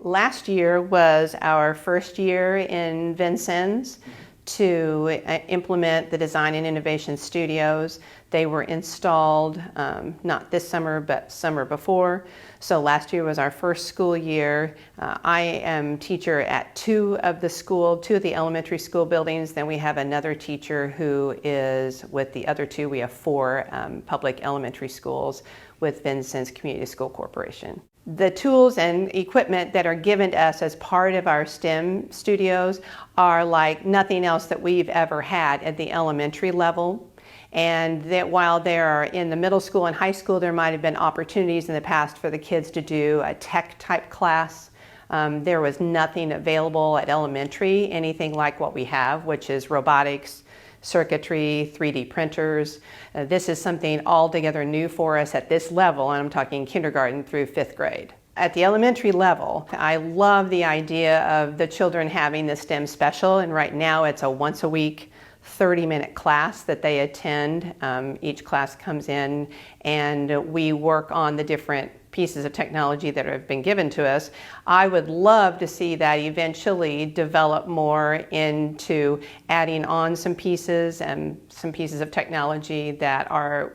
Last year was our first year in Vincennes to implement the Design and Innovation Studios. They were installed not this summer, but summer before. So last year was our first school year. I am teacher at two of the elementary school buildings. Then we have another teacher who is with the other two. We have four public elementary schools with Vincennes Community School Corporation. The tools and equipment that are given to us as part of our STEM studios are like nothing else that we've ever had at the elementary level. And that while they are in the middle school and high school, there might have been opportunities in the past for the kids to do a tech type class. There was nothing available at elementary, anything like what we have, which is robotics, circuitry, 3D printers. This is something altogether new for us at this level, and I'm talking kindergarten through 5th grade. At the elementary level, I love the idea of the children having the STEM special, and right now it's a once a week 30-minute class that they attend. Each class comes in and we work on the different pieces of technology that have been given to us. I would love to see that eventually develop more into adding on some pieces of technology that are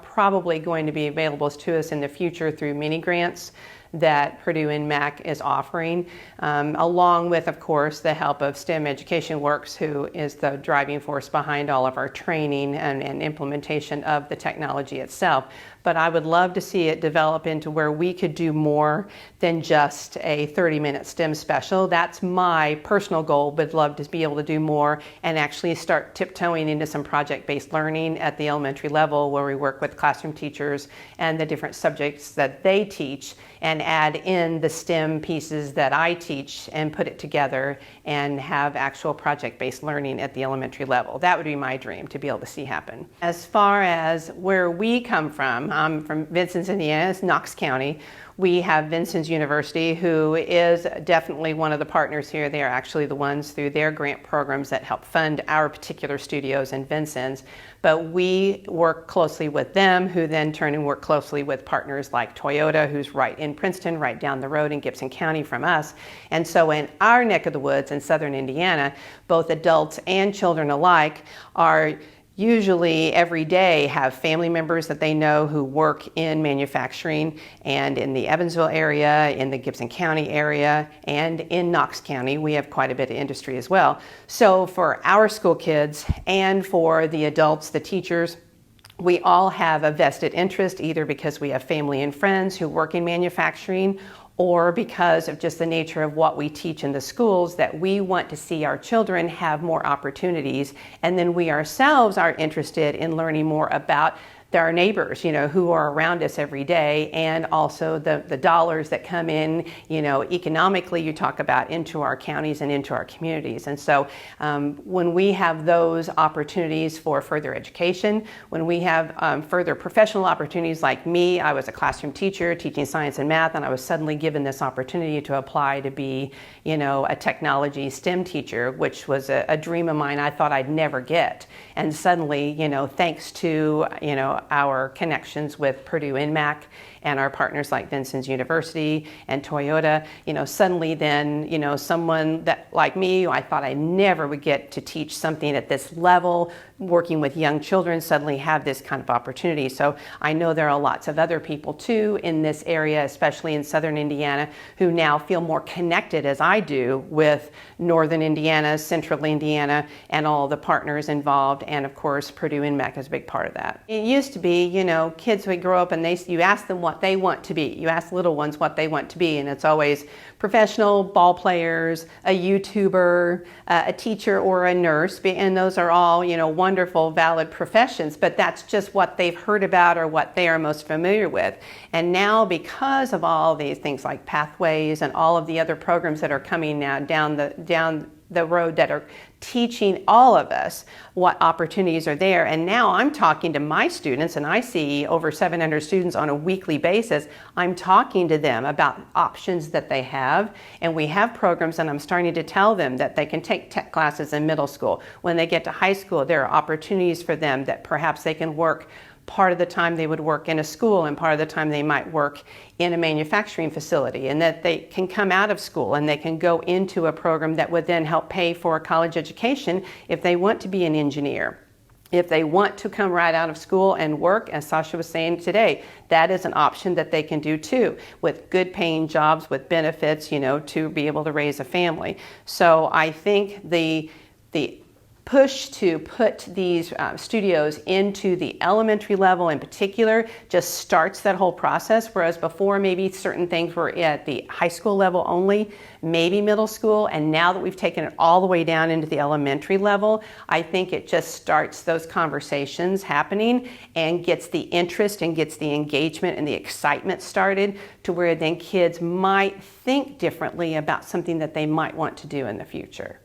probably going to be available to us in the future through mini grants that Purdue IN-MaC is offering, along with, of course, the help of STEM Education Works, who is the driving force behind all of our training and implementation of the technology itself. But I would love to see it develop into where we could do more than just a 30-minute STEM special. That's my personal goal, but love to be able to do more and actually start tiptoeing into some project-based learning at the elementary level, where we work with classroom teachers and the different subjects that they teach and add in the STEM pieces that I teach and put it together and have actual project-based learning at the elementary level. That would be my dream to be able to see happen. As far as where we come from, I'm from Vincennes, Indiana. It's Knox County. We have Vincennes University, who is definitely one of the partners here. They are actually the ones through their grant programs that help fund our particular studios in Vincennes. But we work closely with them, who then turn and work closely with partners like Toyota, who's right in Princeton, right down the road in Gibson County from us. And so in our neck of the woods in southern Indiana, both adults and children alike are usually every day have family members that they know who work in manufacturing, and in the Evansville area, in the Gibson County area, and in Knox County, we have quite a bit of industry as well. So for our school kids and for the adults, the teachers, we all have a vested interest, either because we have family and friends who work in manufacturing, or because of just the nature of what we teach in the schools, that we want to see our children have more opportunities. And then we ourselves are interested in learning more about our neighbors, who are around us every day, and also the dollars that come in, economically, you talk about, into our counties and into our communities. And so when we have those opportunities for further education, when we have further professional opportunities, like me, I was a classroom teacher teaching science and math, and I was suddenly given this opportunity to apply to be, a technology STEM teacher, which was a dream of mine I thought I'd never get. And suddenly, thanks to, our connections with Purdue IN-MaC and our partners like Vincennes University and Toyota, suddenly then, someone that like me, I thought I never would get to teach something at this level, working with young children, suddenly have this kind of opportunity. So I know there are lots of other people too in this area, especially in southern Indiana, who now feel more connected, as I do, with northern Indiana, central Indiana, and all the partners involved. And of course, Purdue IN-MaC is a big part of that. It used to be, kids would grow up and you ask them what they want to be. You ask little ones what they want to be, and it's always professional ball players, a YouTuber, a teacher, or a nurse. And those are all, wonderful, valid professions, but that's just what they've heard about or what they are most familiar with. And now, because of all these things like Pathways and all of the other programs that are coming now down the road that are teaching all of us what opportunities are there. And now I'm talking to my students, and I see over 700 students on a weekly basis. I'm talking to them about options that they have, and we have programs, and I'm starting to tell them that they can take tech classes in middle school. When they get to high school, there are opportunities for them that perhaps they can work part of the time they would work in a school and part of the time they might work in a manufacturing facility, and that they can come out of school and they can go into a program that would then help pay for a college education if they want to be an engineer. If they want to come right out of school and work, as Sasha was saying today, that is an option that they can do too, with good paying jobs, with benefits, to be able to raise a family. So I think the push to put these studios into the elementary level in particular just starts that whole process, whereas before maybe certain things were at the high school level only, maybe middle school, and now that we've taken it all the way down into the elementary level, I think it just starts those conversations happening and gets the interest and gets the engagement and the excitement started to where then kids might think differently about something that they might want to do in the future.